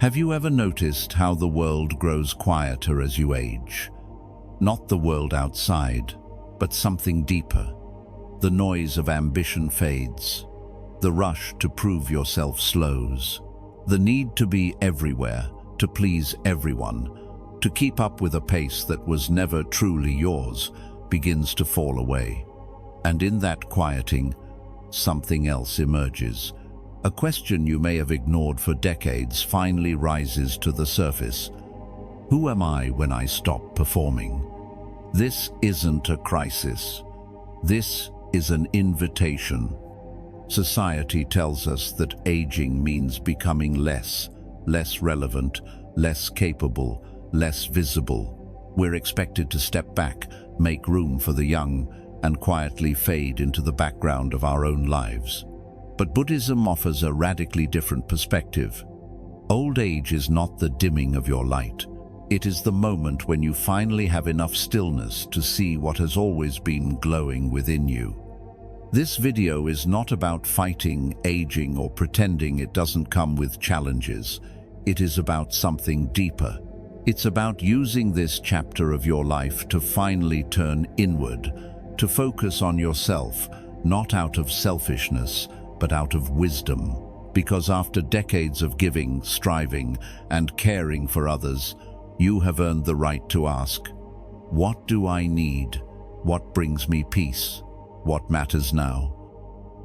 Have you ever noticed how the world grows quieter as you age? Not the world outside, but something deeper. The noise of ambition fades. The rush to prove yourself slows. The need to be everywhere, to please everyone, to keep up with a pace that was never truly yours, begins to fall away. And in that quieting, something else emerges. A question you may have ignored for decades finally rises to the surface. Who am I when I stop performing? This isn't a crisis. This is an invitation. Society tells us that aging means becoming less relevant, less capable, less visible. We're expected to step back, make room for the young, and quietly fade into the background of our own lives. But Buddhism offers a radically different perspective. Old age is not the dimming of your light. It is the moment when you finally have enough stillness to see what has always been glowing within you. This video is not about fighting aging or pretending it doesn't come with challenges. It is about something deeper. It's about using this chapter of your life to finally turn inward, to focus on yourself, not out of selfishness, but out of wisdom. Because after decades of giving, striving, and caring for others, you have earned the right to ask, what do I need? What brings me peace? What matters now?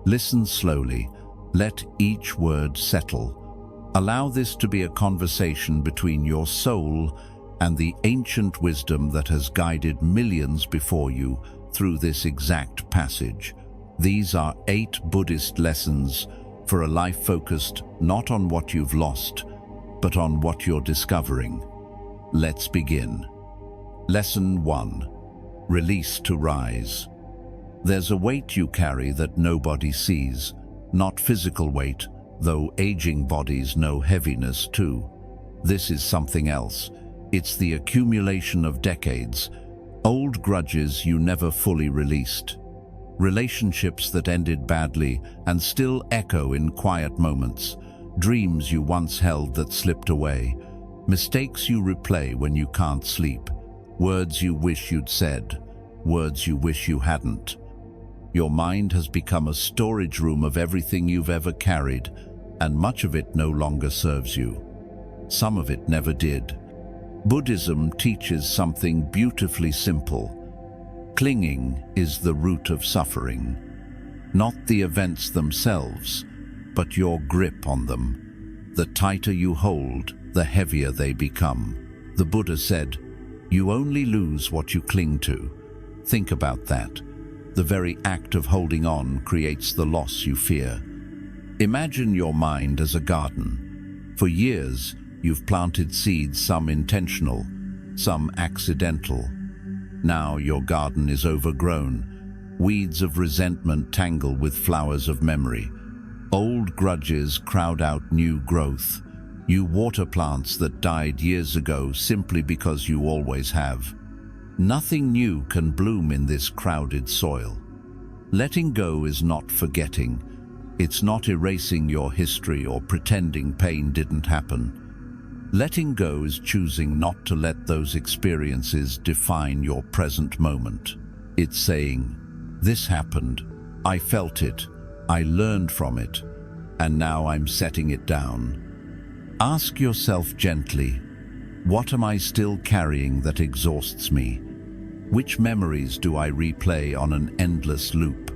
Listen slowly. Let each word settle. Allow this to be a conversation between your soul and the ancient wisdom that has guided millions before you through this exact passage. These are 8 Buddhist lessons for a life focused not on what you've lost, but on what you're discovering. Let's begin. Lesson 1. Release to rise. There's a weight you carry that nobody sees, not physical weight, though aging bodies know heaviness too. This is something else. It's the accumulation of decades, old grudges you never fully released. Relationships that ended badly and still echo in quiet moments. Dreams you once held that slipped away. Mistakes you replay when you can't sleep. Words you wish you'd said. Words you wish you hadn't. Your mind has become a storage room of everything you've ever carried, and much of it no longer serves you. Some of it never did. Buddhism teaches something beautifully simple. Clinging is the root of suffering. Not the events themselves, but your grip on them. The tighter you hold, the heavier they become. The Buddha said, "You only lose what you cling to." Think about that. The very act of holding on creates the loss you fear. Imagine your mind as a garden. For years, you've planted seeds, some intentional, some accidental. Now your garden is overgrown. Weeds of resentment tangle with flowers of memory. Old grudges crowd out new growth. You water plants that died years ago simply because you always have. Nothing new can bloom in this crowded soil. Letting go is not forgetting. It's not erasing your history or pretending pain didn't happen. Letting go is choosing not to let those experiences define your present moment. It's saying, "This happened, I felt it, I learned from it, and now I'm setting it down." Ask yourself gently, what am I still carrying that exhausts me? Which memories do I replay on an endless loop?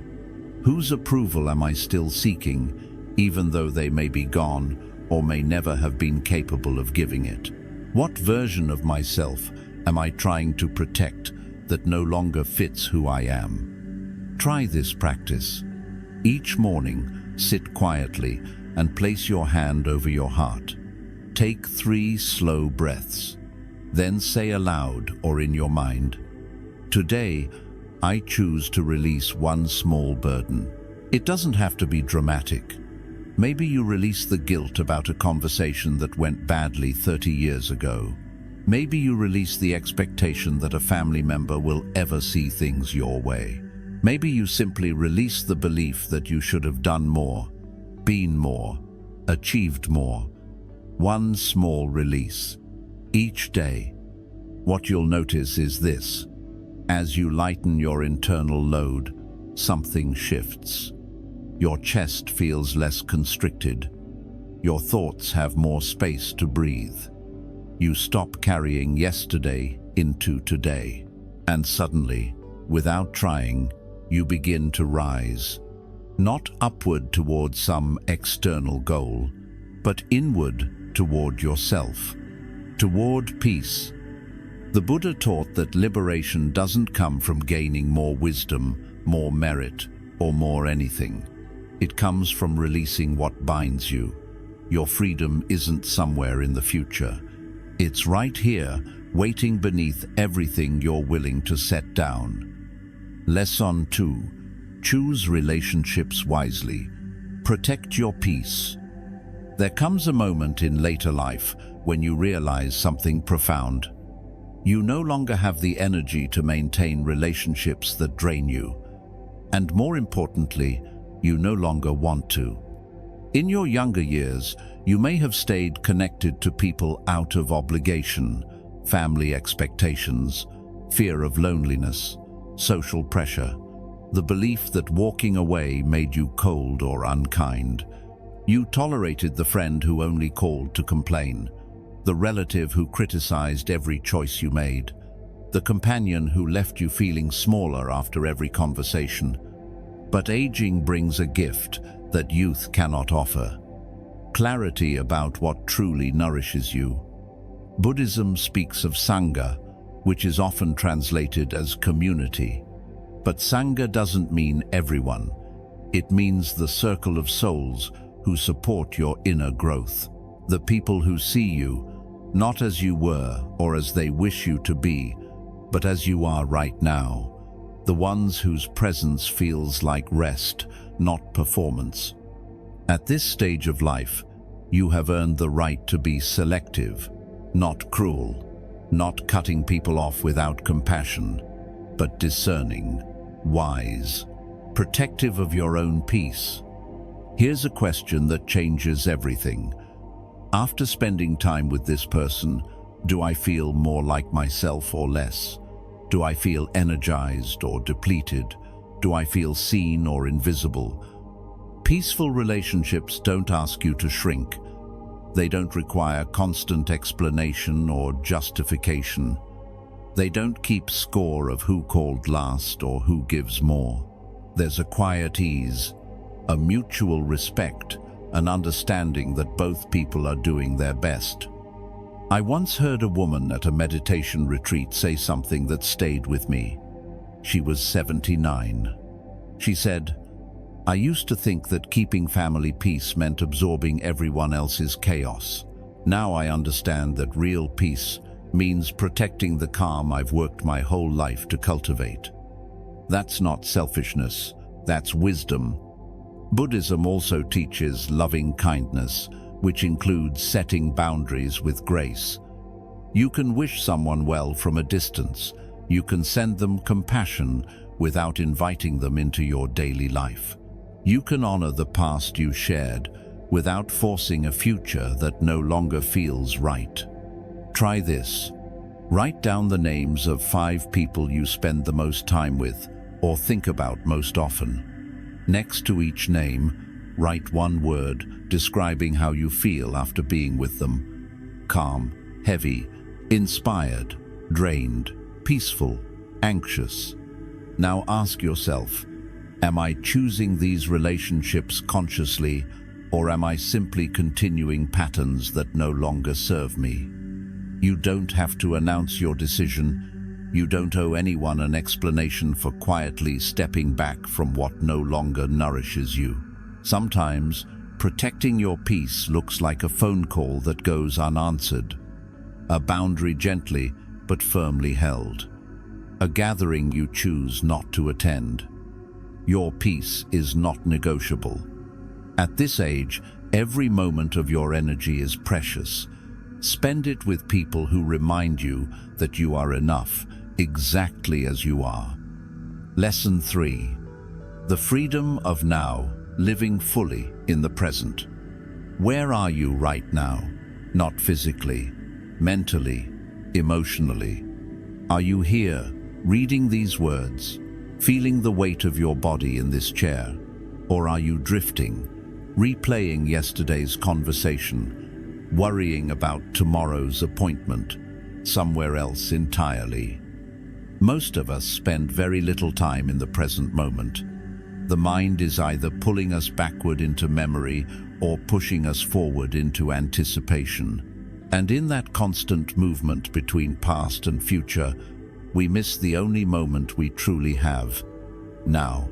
Whose approval am I still seeking, even though they may be gone or may never have been capable of giving it? What version of myself am I trying to protect that no longer fits who I am? Try this practice. Each morning, sit quietly and place your hand over your heart. Take 3 slow breaths. Then say aloud or in your mind, "Today, I choose to release one small burden." It doesn't have to be dramatic. Maybe you release the guilt about a conversation that went badly 30 years ago. Maybe you release the expectation that a family member will ever see things your way. Maybe you simply release the belief that you should have done more, been more, achieved more. One small release. Each day. What you'll notice is this. As you lighten your internal load, something shifts. Your chest feels less constricted. Your thoughts have more space to breathe. You stop carrying yesterday into today. And suddenly, without trying, you begin to rise. Not upward toward some external goal, but inward toward yourself, toward peace. The Buddha taught that liberation doesn't come from gaining more wisdom, more merit, or more anything. It comes from releasing what binds you. Your freedom isn't somewhere in the future. It's right here, waiting beneath everything you're willing to set down. Lesson 2. Choose relationships wisely. Protect your peace. There comes a moment in later life when you realize something profound. You no longer have the energy to maintain relationships that drain you. And more importantly, you no longer want to. In your younger years, you may have stayed connected to people out of obligation, family expectations, fear of loneliness, social pressure, the belief that walking away made you cold or unkind. You tolerated the friend who only called to complain, the relative who criticized every choice you made, the companion who left you feeling smaller after every conversation. But aging brings a gift that youth cannot offer: clarity about what truly nourishes you. Buddhism speaks of Sangha, which is often translated as community. But Sangha doesn't mean everyone. It means the circle of souls who support your inner growth. The people who see you, not as you were or as they wish you to be, but as you are right now. The ones whose presence feels like rest, not performance. At this stage of life, you have earned the right to be selective, not cruel, not cutting people off without compassion, but discerning, wise, protective of your own peace. Here's a question that changes everything. After spending time with this person, do I feel more like myself or less? Do I feel energized or depleted? Do I feel seen or invisible? Peaceful relationships don't ask you to shrink. They don't require constant explanation or justification. They don't keep score of who called last or who gives more. There's a quiet ease, a mutual respect, an understanding that both people are doing their best. I once heard a woman at a meditation retreat say something that stayed with me. She was 79. She said, "I used to think that keeping family peace meant absorbing everyone else's chaos. Now I understand that real peace means protecting the calm I've worked my whole life to cultivate." That's not selfishness, that's wisdom. Buddhism also teaches loving kindness, which includes setting boundaries with grace. You can wish someone well from a distance. You can send them compassion without inviting them into your daily life. You can honor the past you shared without forcing a future that no longer feels right. Try this. Write down the names of 5 people you spend the most time with or think about most often. Next to each name, write one word describing how you feel after being with them. Calm, heavy, inspired, drained, peaceful, anxious. Now ask yourself, am I choosing these relationships consciously, or am I simply continuing patterns that no longer serve me? You don't have to announce your decision. You don't owe anyone an explanation for quietly stepping back from what no longer nourishes you. Sometimes, protecting your peace looks like a phone call that goes unanswered, a boundary gently but firmly held, a gathering you choose not to attend. Your peace is not negotiable. At this age, every moment of your energy is precious. Spend it with people who remind you that you are enough, exactly as you are. Lesson 3. The freedom of now, living fully in the present. Where are you right now? not physically, mentally, emotionally. Are you here, reading these words, feeling the weight of your body in this chair? Or are you drifting, replaying yesterday's conversation, worrying about tomorrow's appointment, somewhere else entirely? Most of us spend very little time in the present moment. The mind is either pulling us backward into memory or pushing us forward into anticipation. And in that constant movement between past and future, we miss the only moment we truly have, now.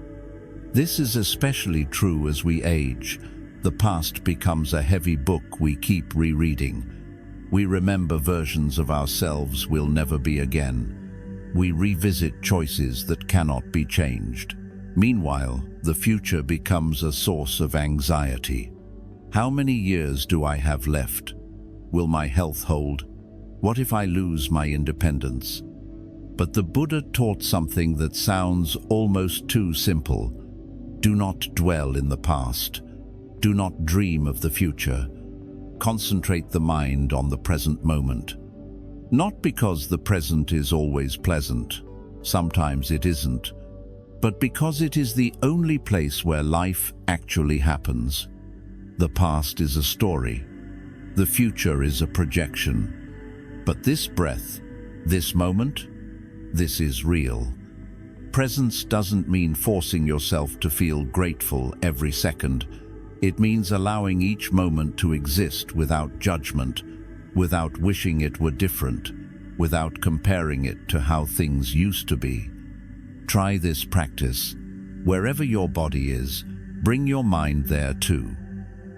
This is especially true as we age. The past becomes a heavy book we keep rereading. We remember versions of ourselves we'll never be again. We revisit choices that cannot be changed. Meanwhile, the future becomes a source of anxiety. How many years do I have left? Will my health hold? What if I lose my independence? But the Buddha taught something that sounds almost too simple. Do not dwell in the past. Do not dream of the future. Concentrate the mind on the present moment. Not because the present is always pleasant, sometimes it isn't, but because it is the only place where life actually happens. The past is a story. The future is a projection. But this breath, this moment, this is real. Presence doesn't mean forcing yourself to feel grateful every second. It means allowing each moment to exist without judgment, without wishing it were different, without comparing it to how things used to be. Try this practice. Wherever your body is, bring your mind there too.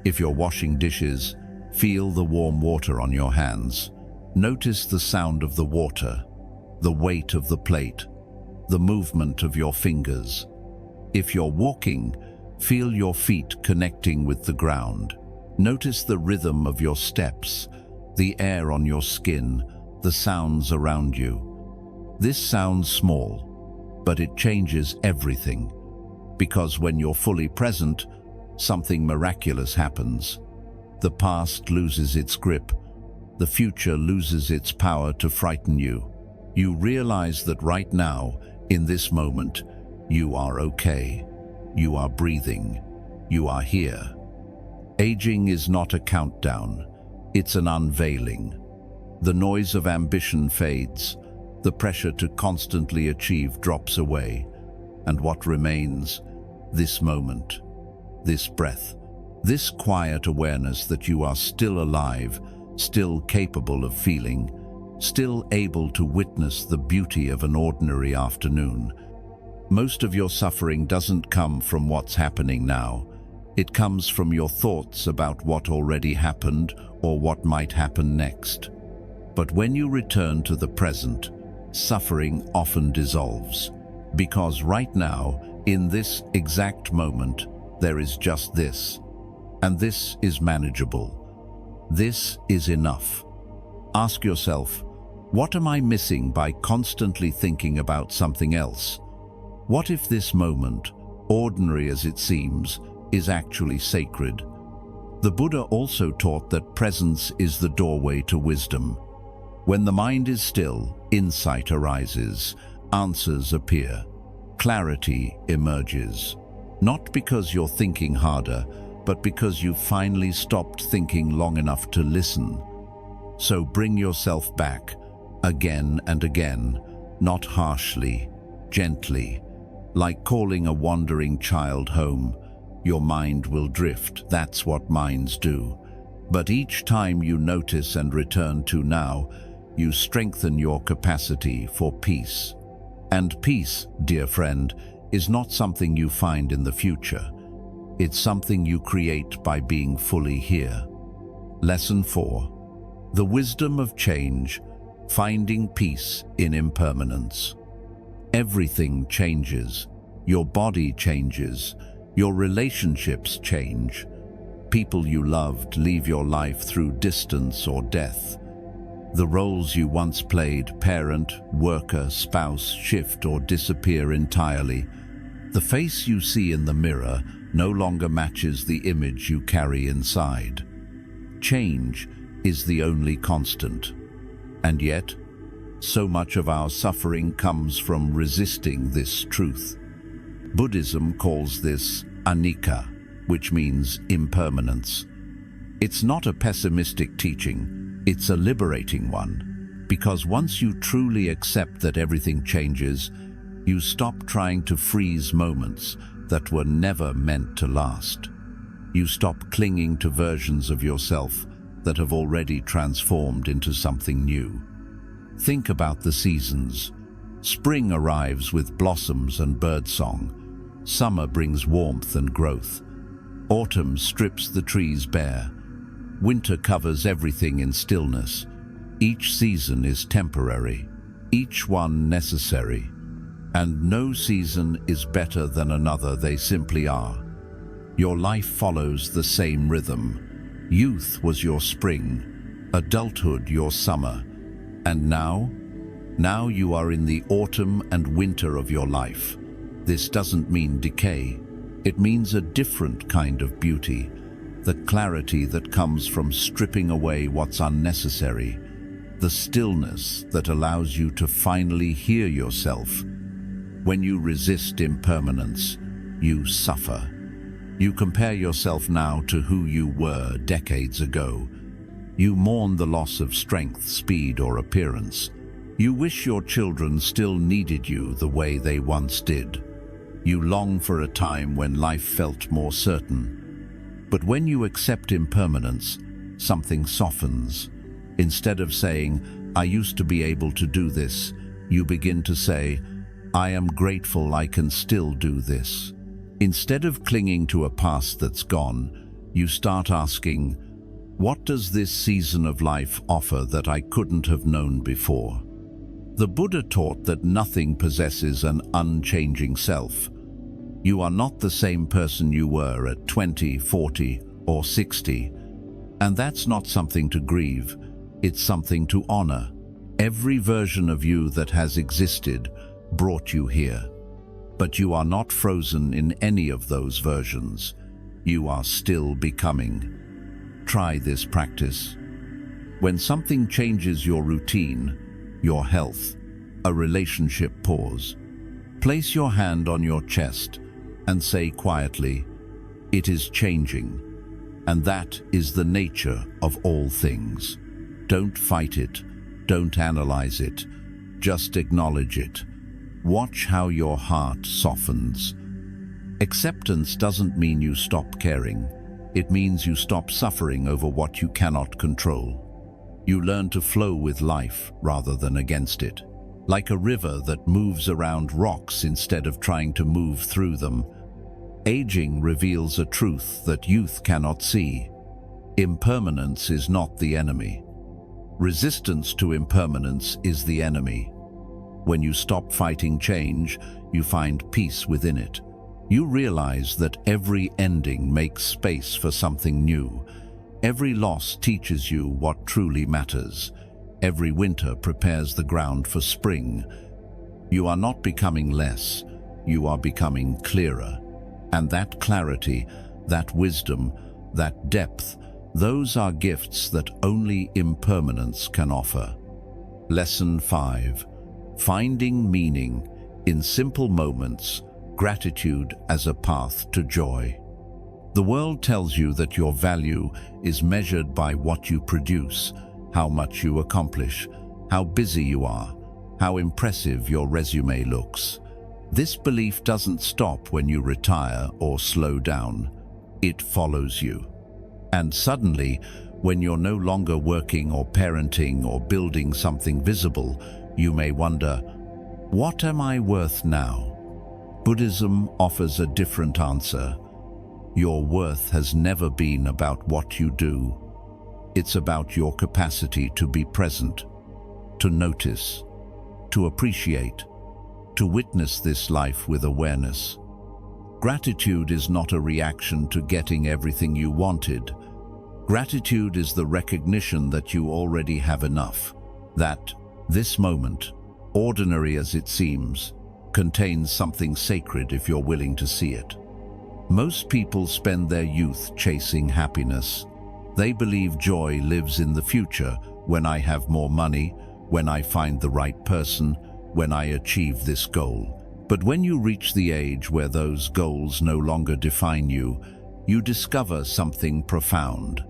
If you're washing dishes, feel the warm water on your hands. Notice the sound of the water, the weight of the plate, the movement of your fingers. If you're walking, feel your feet connecting with the ground. Notice the rhythm of your steps, the air on your skin, the sounds around you. This sounds small, but it changes everything. Because when you're fully present, something miraculous happens. The past loses its grip. The future loses its power to frighten you. You realize that right now, in this moment, you are okay. You are breathing. You are here. Aging is not a countdown. It's an unveiling. The noise of ambition fades. The pressure to constantly achieve drops away. And what remains? This moment, this breath, this quiet awareness that you are still alive, still capable of feeling, still able to witness the beauty of an ordinary afternoon. Most of your suffering doesn't come from what's happening now. It comes from your thoughts about what already happened or what might happen next. But when you return to the present, suffering often dissolves. Because right now, in this exact moment, there is just this. And this is manageable. This is enough. Ask yourself, what am I missing by constantly thinking about something else? What if this moment, ordinary as it seems, is actually sacred? The Buddha also taught that presence is the doorway to wisdom. When the mind is still, insight arises, answers appear, clarity emerges. Not because you're thinking harder, but because you've finally stopped thinking long enough to listen. So bring yourself back, again and again, not harshly, gently. Like calling a wandering child home, your mind will drift. That's what minds do. But each time you notice and return to now, you strengthen your capacity for peace. And peace, dear friend, is not something you find in the future. It's something you create by being fully here. Lesson 4. The wisdom of change, finding peace in impermanence. Everything changes. Your body changes. Your relationships change. People you loved leave your life through distance or death. The roles you once played, parent, worker, spouse, shift or disappear entirely. The face you see in the mirror no longer matches the image you carry inside. Change is the only constant. And yet, so much of our suffering comes from resisting this truth. Buddhism calls this anicca, which means impermanence. It's not a pessimistic teaching, it's a liberating one, because once you truly accept that everything changes, you stop trying to freeze moments that were never meant to last. You stop clinging to versions of yourself that have already transformed into something new. Think about the seasons. Spring arrives with blossoms and birdsong. Summer brings warmth and growth. Autumn strips the trees bare. Winter covers everything in stillness. Each season is temporary, each one necessary. And no season is better than another, they simply are. Your life follows the same rhythm. Youth was your spring, adulthood your summer, and now you are in the autumn and winter of your life. This doesn't mean decay. It means a different kind of beauty, the clarity that comes from stripping away what's unnecessary, the stillness that allows you to finally hear yourself. When you resist impermanence, you suffer. You compare yourself now to who you were decades ago. You mourn the loss of strength, speed, or appearance. You wish your children still needed you the way they once did. You long for a time when life felt more certain. But when you accept impermanence, something softens. Instead of saying, "I used to be able to do this," you begin to say, "I am grateful I can still do this." Instead of clinging to a past that's gone, you start asking, what does this season of life offer that I couldn't have known before? The Buddha taught that nothing possesses an unchanging self. You are not the same person you were at 20, 40, or 60, and that's not something to grieve, it's something to honor. Every version of you that has existed brought you here. But you are not frozen in any of those versions. You are still becoming. Try this practice. When something changes your routine, your health, a relationship pause, place your hand on your chest and say quietly, "It is changing." And that is the nature of all things. Don't fight it. Don't analyze it. Just acknowledge it. Watch how your heart softens. Acceptance doesn't mean you stop caring. It means you stop suffering over what you cannot control. You learn to flow with life rather than against it. Like a river that moves around rocks instead of trying to move through them. Aging reveals a truth that youth cannot see. Impermanence is not the enemy. Resistance to impermanence is the enemy. When you stop fighting change, you find peace within it. You realize that every ending makes space for something new. Every loss teaches you what truly matters. Every winter prepares the ground for spring. You are not becoming less, you are becoming clearer. And that clarity, that wisdom, that depth, those are gifts that only impermanence can offer. Lesson 5. Finding meaning in simple moments, gratitude as a path to joy. The world tells you that your value is measured by what you produce, how much you accomplish, how busy you are, how impressive your resume looks. This belief doesn't stop when you retire or slow down. It follows you. And suddenly, when you're no longer working or parenting or building something visible, you may wonder, what am I worth now? Buddhism offers a different answer. Your worth has never been about what you do. It's about your capacity to be present, to notice, to appreciate, to witness this life with awareness. Gratitude is not a reaction to getting everything you wanted. Gratitude is the recognition that you already have enough, that this moment, ordinary as it seems, contains something sacred if you're willing to see it. Most people spend their youth chasing happiness. They believe joy lives in the future, when I have more money, when I find the right person, when I achieve this goal. But when you reach the age where those goals no longer define you, you discover something profound.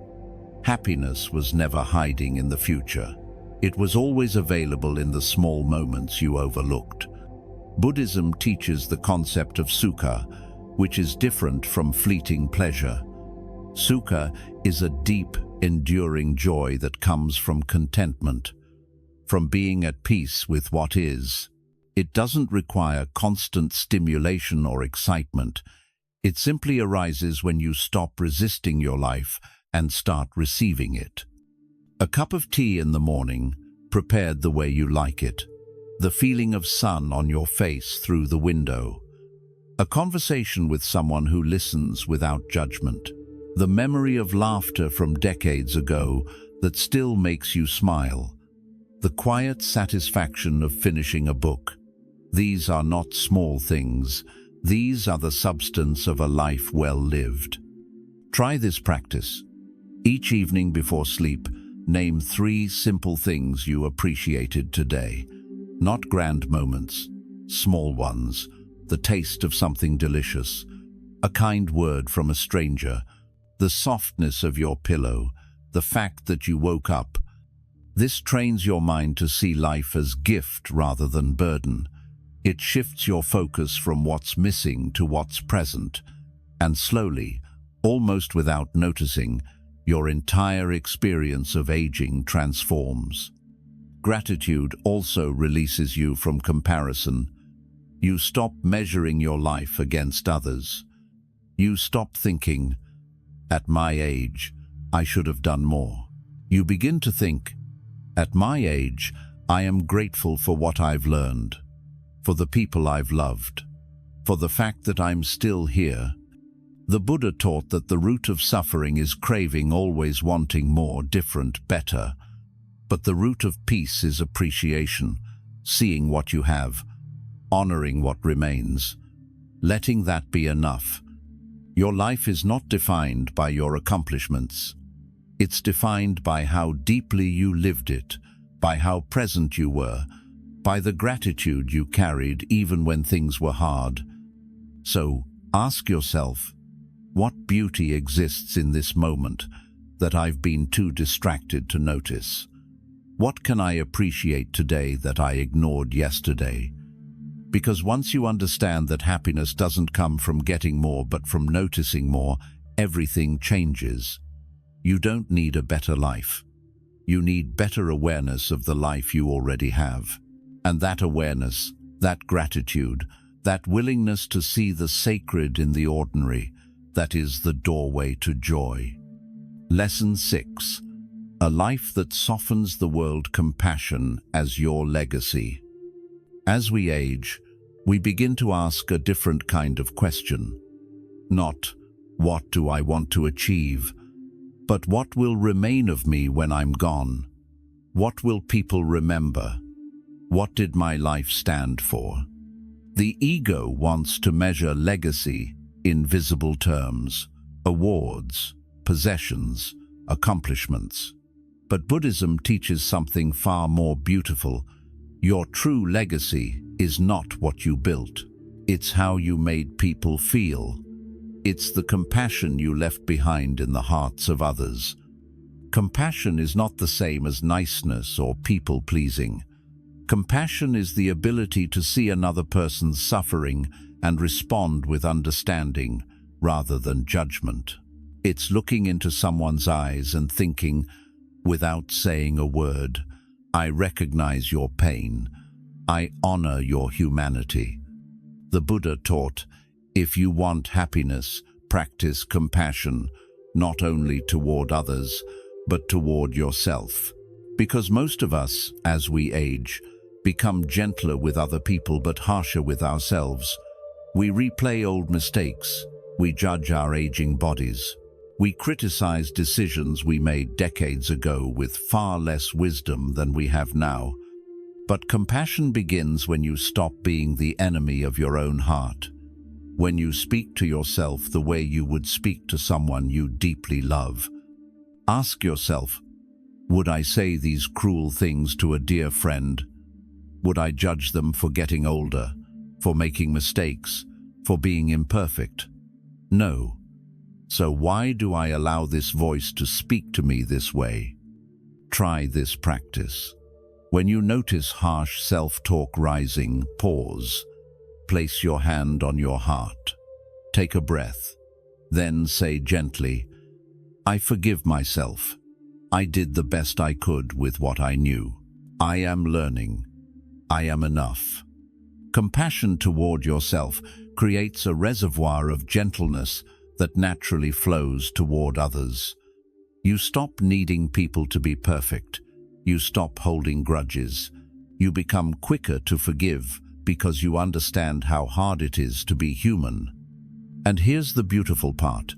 Happiness was never hiding in the future. It was always available in the small moments you overlooked. Buddhism teaches the concept of sukha, which is different from fleeting pleasure. Sukha is a deep, enduring joy that comes from contentment, from being at peace with what is. It doesn't require constant stimulation or excitement. It simply arises when you stop resisting your life and start receiving it. A cup of tea in the morning, prepared the way you like it. The feeling of sun on your face through the window. A conversation with someone who listens without judgment. The memory of laughter from decades ago that still makes you smile. The quiet satisfaction of finishing a book. These are not small things. These are the substance of a life well lived. Try this practice. Each evening before sleep, name 3 simple things you appreciated today. Not grand moments, small ones. The taste of something delicious, a kind word from a stranger, the softness of your pillow, the fact that you woke up. This trains your mind to see life as gift rather than burden. It shifts your focus from what's missing to what's present, and slowly, almost without noticing, your entire experience of aging transforms. Gratitude also releases you from comparison. You stop measuring your life against others. You stop thinking, at my age, I should have done more. You begin to think, at my age, I am grateful for what I've learned, for the people I've loved, for the fact that I'm still here. The Buddha taught that the root of suffering is craving, always wanting more, different, better. But the root of peace is appreciation, seeing what you have, honoring what remains, letting that be enough. Your life is not defined by your accomplishments. It's defined by how deeply you lived it, by how present you were, by the gratitude you carried even when things were hard. So, ask yourself, what beauty exists in this moment that I've been too distracted to notice? What can I appreciate today that I ignored yesterday? Because once you understand that happiness doesn't come from getting more but from noticing more, everything changes. You don't need a better life. You need better awareness of the life you already have. And that awareness, that gratitude, that willingness to see the sacred in the ordinary, that is the doorway to joy. Lesson 6. A life that softens the world. Compassion as your legacy. As we age, we begin to ask a different kind of question. Not, what do I want to achieve? But what will remain of me when I'm gone? What will people remember? What did my life stand for? The ego wants to measure legacy in visible terms, awards, possessions, accomplishments. But Buddhism teaches something far more beautiful. Your true legacy is not what you built. It's how you made people feel. It's the compassion you left behind in the hearts of others. Compassion is not the same as niceness or people-pleasing. Compassion is the ability to see another person's suffering and respond with understanding rather than judgment. It's looking into someone's eyes and thinking, without saying a word, I recognize your pain. I honor your humanity. The Buddha taught, if you want happiness, practice compassion, not only toward others, but toward yourself. Because most of us, as we age, become gentler with other people but harsher with ourselves. We replay old mistakes. We judge our aging bodies. We criticize decisions we made decades ago with far less wisdom than we have now. But compassion begins when you stop being the enemy of your own heart. When you speak to yourself the way you would speak to someone you deeply love. Ask yourself, would I say these cruel things to a dear friend? Would I judge them for getting older, for making mistakes, for being imperfect? No. So why do I allow this voice to speak to me this way? Try this practice. When you notice harsh self-talk rising, pause. Place your hand on your heart. Take a breath. Then say gently, I forgive myself. I did the best I could with what I knew. I am learning. I am enough. Compassion toward yourself creates a reservoir of gentleness that naturally flows toward others. You stop needing people to be perfect. You stop holding grudges. You become quicker to forgive because you understand how hard it is to be human. And here's the beautiful part.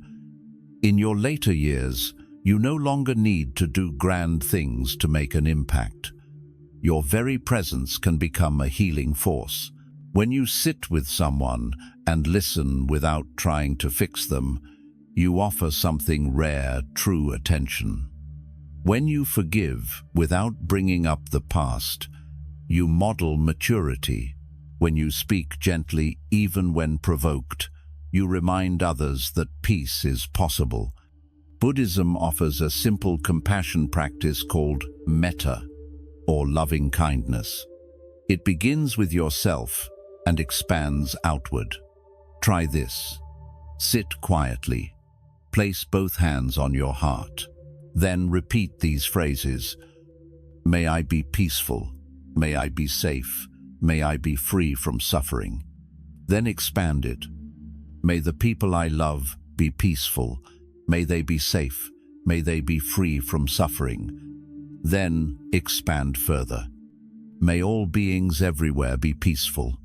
In your later years, you no longer need to do grand things to make an impact. Your very presence can become a healing force. When you sit with someone and listen without trying to fix them, you offer something rare, true attention. When you forgive without bringing up the past, you model maturity. When you speak gently, even when provoked, you remind others that peace is possible. Buddhism offers a simple compassion practice called metta, or loving kindness. It begins with yourself and expands outward. Try this. Sit quietly. Place both hands on your heart. Then repeat these phrases. May I be peaceful. May I be safe. May I be free from suffering. Then expand it. May the people I love be peaceful. May they be safe. May they be free from suffering. Then expand further. May all beings everywhere be peaceful.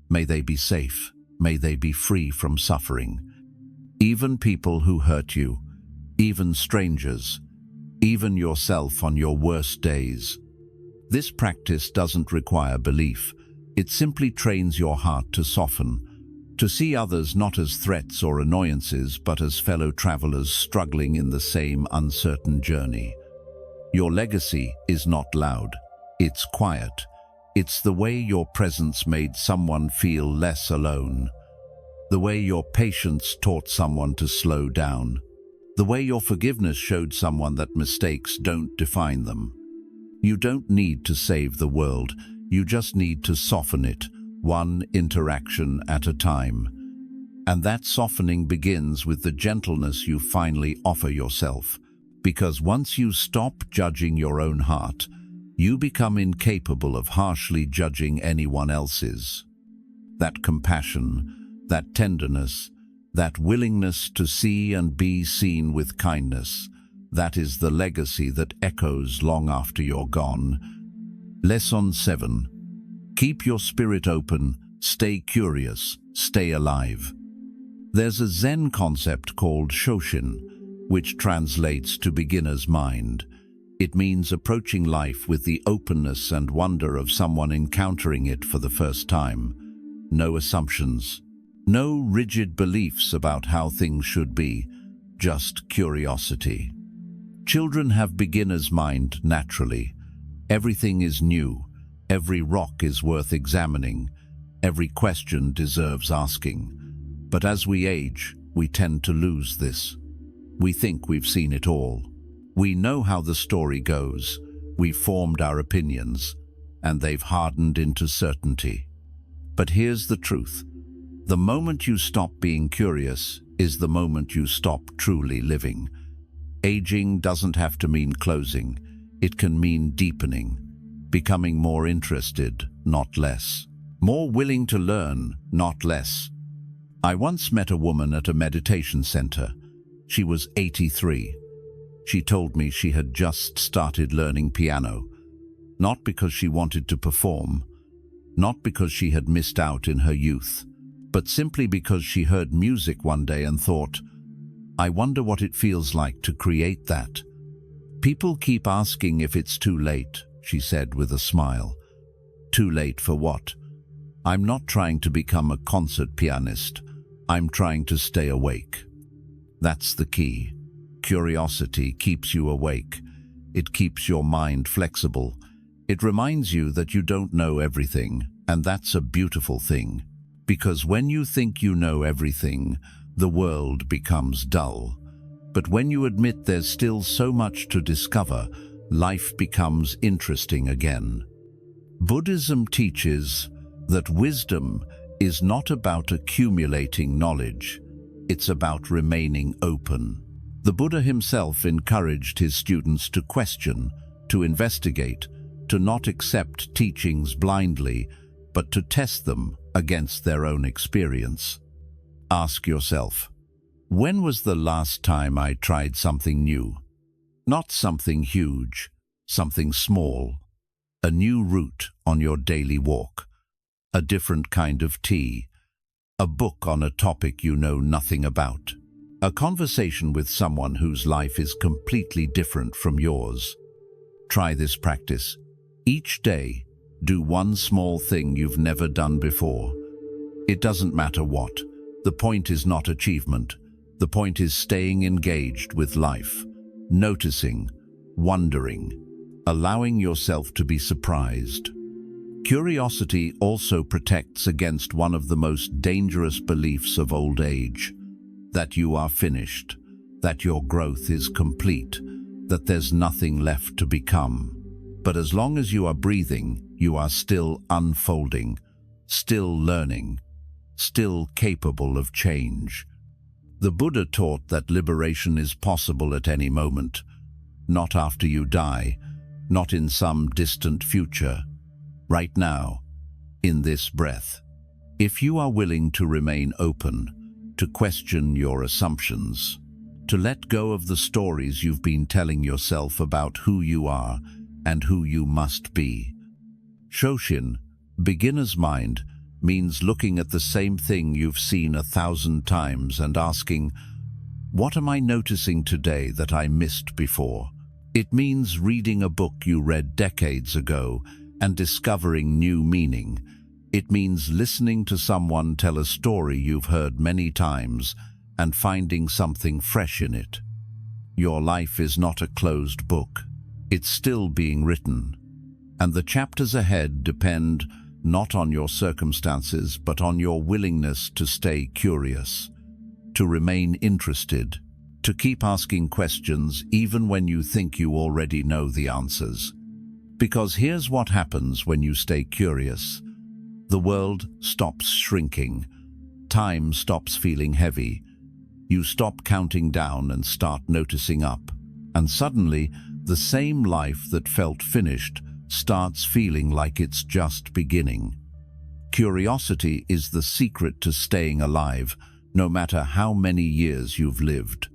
May they be safe. May they be free from suffering. Even people who hurt you, even strangers, even yourself on your worst days. This practice doesn't require belief. It simply trains your heart to soften, to see others not as threats or annoyances, but as fellow travelers struggling in the same uncertain journey. Your legacy is not loud. It's quiet. It's the way your presence made someone feel less alone. The way your patience taught someone to slow down. The way your forgiveness showed someone that mistakes don't define them. You don't need to save the world. You just need to soften it, one interaction at a time. And that softening begins with the gentleness you finally offer yourself. Because once you stop judging your own heart, you become incapable of harshly judging anyone else's. That compassion, that tenderness, that willingness to see and be seen with kindness, that is the legacy that echoes long after you're gone. Lesson 7. Keep your spirit open, stay curious, stay alive. There's a Zen concept called Shoshin, which translates to beginner's mind. It means approaching life with the openness and wonder of someone encountering it for the first time. No assumptions, no rigid beliefs about how things should be, just curiosity. Children have beginner's mind naturally. Everything is new. Every rock is worth examining. Every question deserves asking. But as we age, we tend to lose this. We think we've seen it all. We know how the story goes. We've formed our opinions, and they've hardened into certainty. But here's the truth. The moment you stop being curious is the moment you stop truly living. Aging doesn't have to mean closing. It can mean deepening, becoming more interested, not less. More willing to learn, not less. I once met a woman at a meditation center. She was 83. She told me she had just started learning piano, not because she wanted to perform, not because she had missed out in her youth, but simply because she heard music one day and thought, I wonder what it feels like to create that. People keep asking if it's too late, she said with a smile. Too late for what? I'm not trying to become a concert pianist. I'm trying to stay awake. That's the key. curiosity keeps you awake. It keeps your mind flexible. It reminds you that you don't know everything, and that's a beautiful thing. Because when you think you know everything, the world becomes dull. But when you admit there's still so much to discover, life becomes interesting again. Buddhism teaches that wisdom is not about accumulating knowledge. It's about remaining open. The Buddha himself encouraged his students to question, to investigate, to not accept teachings blindly, but to test them against their own experience. Ask yourself, when was the last time I tried something new? Not something huge, something small. A new route on your daily walk, a different kind of tea, a book on a topic you know nothing about, a conversation with someone whose life is completely different from yours. Try this practice. Each day, do one small thing you've never done before. It doesn't matter what. The point is not achievement. The point is staying engaged with life, noticing, wondering, allowing yourself to be surprised. Curiosity also protects against one of the most dangerous beliefs of old age, that you are finished, that your growth is complete, that there's nothing left to become. But as long as you are breathing, you are still unfolding, still learning, still capable of change. The Buddha taught that liberation is possible at any moment, not after you die, not in some distant future, right now, in this breath. If you are willing to remain open, to question your assumptions, to let go of the stories you've been telling yourself about who you are and who you must be. Shoshin, beginner's mind, means looking at the same thing you've seen 1,000 times and asking, what am I noticing today that I missed before? It means reading a book you read decades ago and discovering new meaning. It means listening to someone tell a story you've heard many times and finding something fresh in it. Your life is not a closed book. It's still being written. And the chapters ahead depend not on your circumstances, but on your willingness to stay curious, to remain interested, to keep asking questions even when you think you already know the answers. Because here's what happens when you stay curious. The world stops shrinking. Time stops feeling heavy. You stop counting down and start noticing up. And suddenly, the same life that felt finished starts feeling like it's just beginning. Curiosity is the secret to staying alive, no matter how many years you've lived.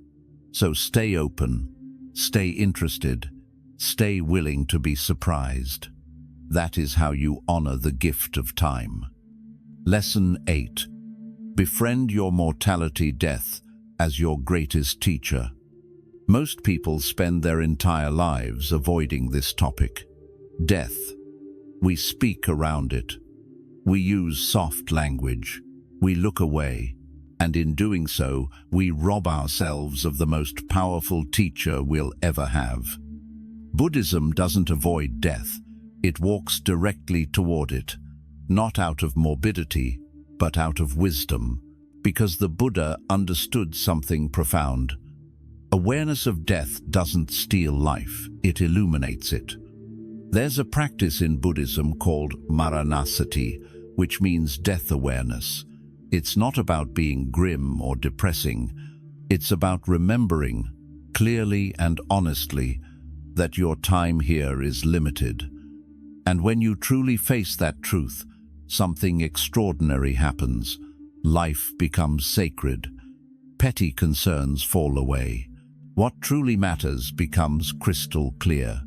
So stay open, stay interested, stay willing to be surprised. That is how you honor the gift of time. Lesson 8. Befriend your mortality, death, as your greatest teacher. Most people spend their entire lives avoiding this topic. Death. We speak around it. We use soft language. We look away. And in doing so, we rob ourselves of the most powerful teacher we'll ever have. Buddhism doesn't avoid death. It walks directly toward it, not out of morbidity, but out of wisdom, because the Buddha understood something profound. Awareness of death doesn't steal life, it illuminates it. There's a practice in Buddhism called Mortality, which means death awareness. It's not about being grim or depressing. It's about remembering, clearly and honestly, that your time here is limited. And when you truly face that truth, something extraordinary happens. Life becomes sacred. Petty concerns fall away. What truly matters becomes crystal clear.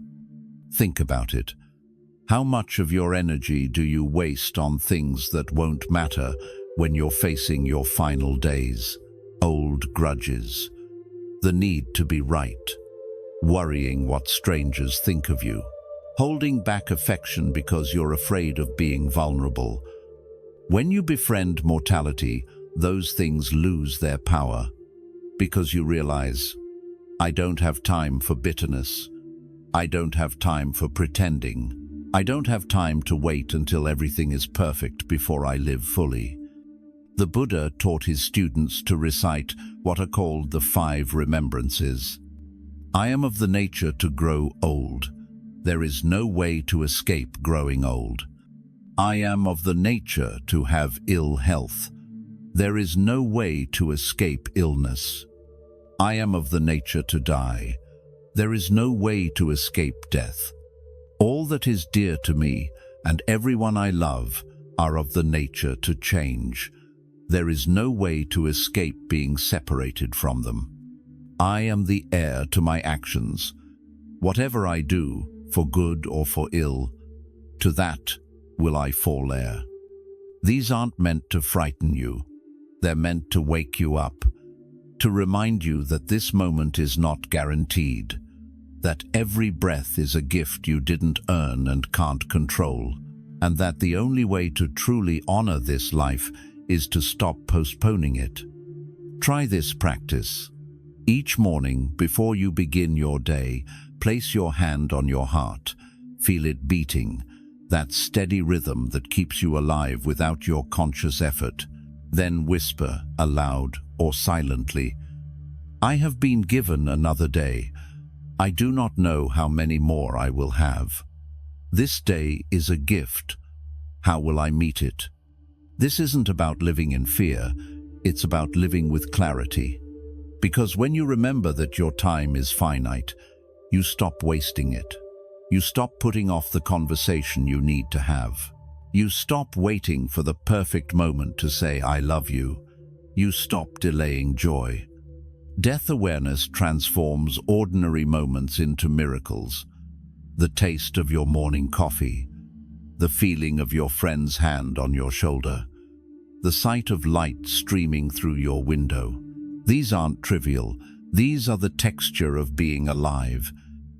Think about it. How much of your energy do you waste on things that won't matter when you're facing your final days? Old grudges, the need to be right, worrying what strangers think of you, holding back affection because you're afraid of being vulnerable. When you befriend mortality, those things lose their power because you realize I don't have time for bitterness. I don't have time for pretending. I don't have time to wait until everything is perfect before I live fully. The Buddha taught his students to recite what are called the 5 remembrances. I am of the nature to grow old. There is no way to escape growing old. I am of the nature to have ill health. There is no way to escape illness. I am of the nature to die. There is no way to escape death. All that is dear to me and everyone I love are of the nature to change. There is no way to escape being separated from them. I am the heir to my actions. Whatever I do, for good or for ill, to that will I fall heir. These aren't meant to frighten you. They're meant to wake you up, to remind you that this moment is not guaranteed, that every breath is a gift you didn't earn and can't control, and that the only way to truly honor this life is to stop postponing it. Try this practice. Each morning, before you begin your day, place your hand on your heart. Feel it beating, that steady rhythm that keeps you alive without your conscious effort. Then whisper, aloud or silently, I have been given another day. I do not know how many more I will have. This day is a gift. How will I meet it? This isn't about living in fear, it's about living with clarity. Because when you remember that your time is finite, you stop wasting it. You stop putting off the conversation you need to have. You stop waiting for the perfect moment to say, I love you. You stop delaying joy. Death awareness transforms ordinary moments into miracles. The taste of your morning coffee, the feeling of your friend's hand on your shoulder, the sight of light streaming through your window. These aren't trivial. These are the texture of being alive,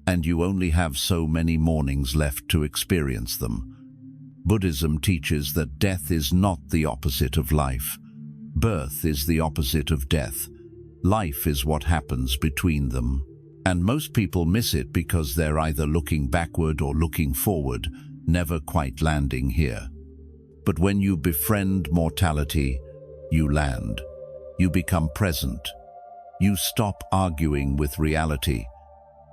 and you only have so many mornings left to experience them. Buddhism teaches that death is not the opposite of life. Birth is the opposite of death. Life is what happens between them. And most people miss it because they're either looking backward or looking forward, never quite landing here. But when you befriend mortality, you land. You become present. You stop arguing with reality.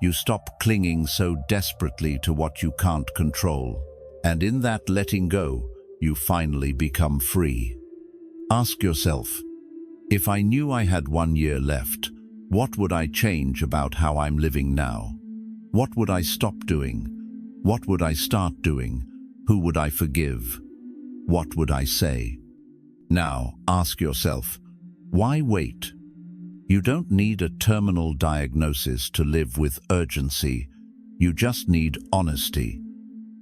You stop clinging so desperately to what you can't control. And in that letting go, you finally become free. Ask yourself, if I knew I had 1 year left, what would I change about how I'm living now? What would I stop doing? What would I start doing? Who would I forgive? What would I say? Now, ask yourself, why wait? You don't need a terminal diagnosis to live with urgency. You just need honesty.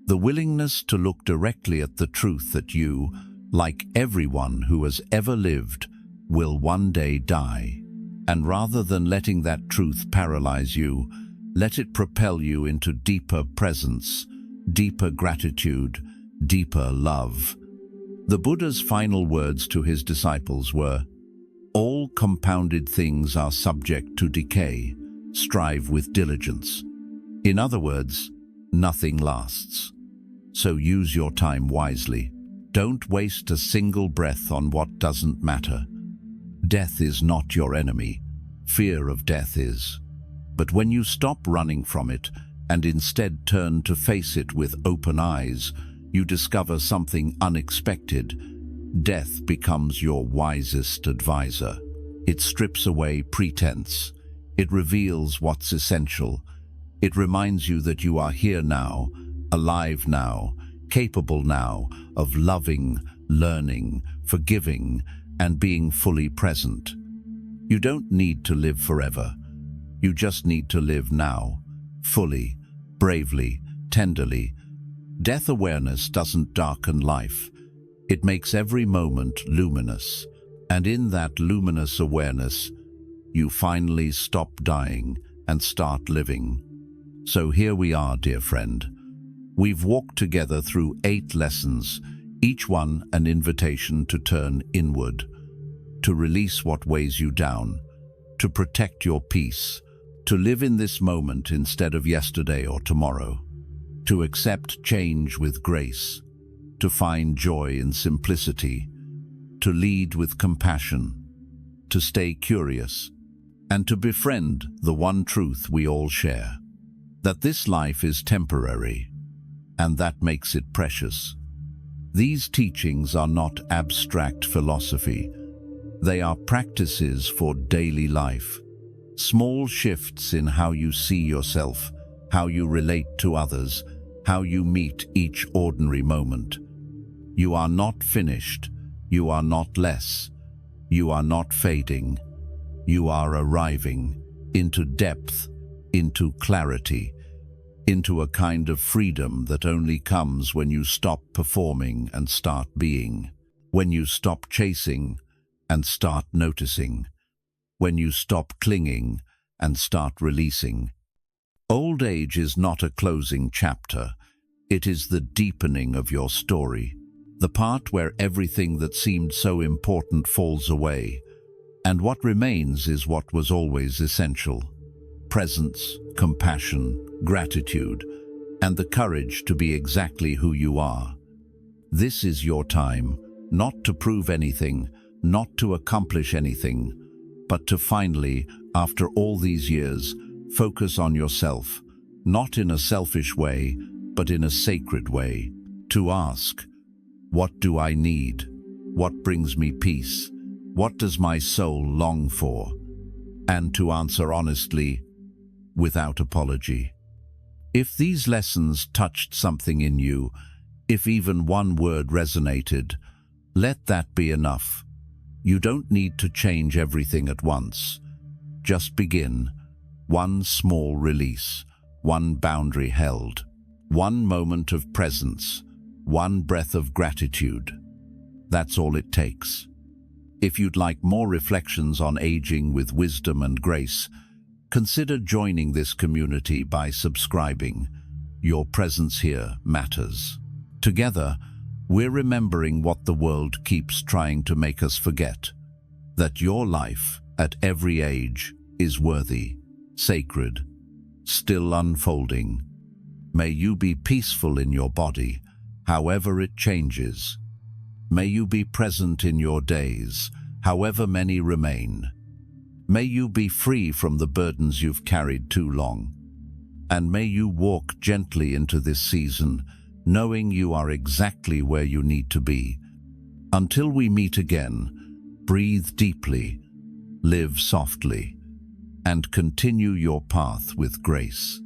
The willingness to look directly at the truth that you, like everyone who has ever lived, will one day die. And rather than letting that truth paralyze you, let it propel you into deeper presence, deeper gratitude, deeper love. The Buddha's final words to his disciples were, all compounded things are subject to decay. Strive with diligence. In other words, nothing lasts. So use your time wisely. Don't waste a single breath on what doesn't matter. Death is not your enemy. Fear of death is. But when you stop running from it and instead turn to face it with open eyes, you discover something unexpected. Death becomes your wisest advisor. It strips away pretense. It reveals what's essential. It reminds you that you are here now, alive now, capable now of loving, learning, forgiving, and being fully present. You don't need to live forever. You just need to live now, fully, bravely, tenderly. Death awareness doesn't darken life. It makes every moment luminous. And in that luminous awareness, you finally stop dying and start living. So here we are, dear friend. We've walked together through 8 lessons, each one an invitation to turn inward, to release what weighs you down, to protect your peace, to live in this moment instead of yesterday or tomorrow, to accept change with grace, to find joy in simplicity, to lead with compassion, to stay curious, and to befriend the one truth we all share, that this life is temporary, and that makes it precious. These teachings are not abstract philosophy. They are practices for daily life, small shifts in how you see yourself, how you relate to others, how you meet each ordinary moment. You are not finished. You are not less. You are not fading. You are arriving into depth, into clarity, into a kind of freedom that only comes when you stop performing and start being, when you stop chasing and start noticing, when you stop clinging and start releasing. Old age is not a closing chapter. It is the deepening of your story, the part where everything that seemed so important falls away, and what remains is what was always essential: presence, compassion, gratitude, and the courage to be exactly who you are. This is your time, not to prove anything, not to accomplish anything, but to finally, after all these years, focus on yourself, not in a selfish way, but in a sacred way, to ask, what do I need? What brings me peace? What does my soul long for? And to answer honestly, without apology. If these lessons touched something in you, if even one word resonated, let that be enough. You don't need to change everything at once. Just begin. One small release, one boundary held, one moment of presence, one breath of gratitude. That's all it takes. If you'd like more reflections on aging with wisdom and grace, consider joining this community by subscribing. Your presence here matters. Together, we're remembering what the world keeps trying to make us forget: that your life, at every age, is worthy, sacred, still unfolding. May you be peaceful in your body, however it changes. May you be present in your days, however many remain. May you be free from the burdens you've carried too long. And may you walk gently into this season, knowing you are exactly where you need to be. Until we meet again, breathe deeply, live softly, and continue your path with grace.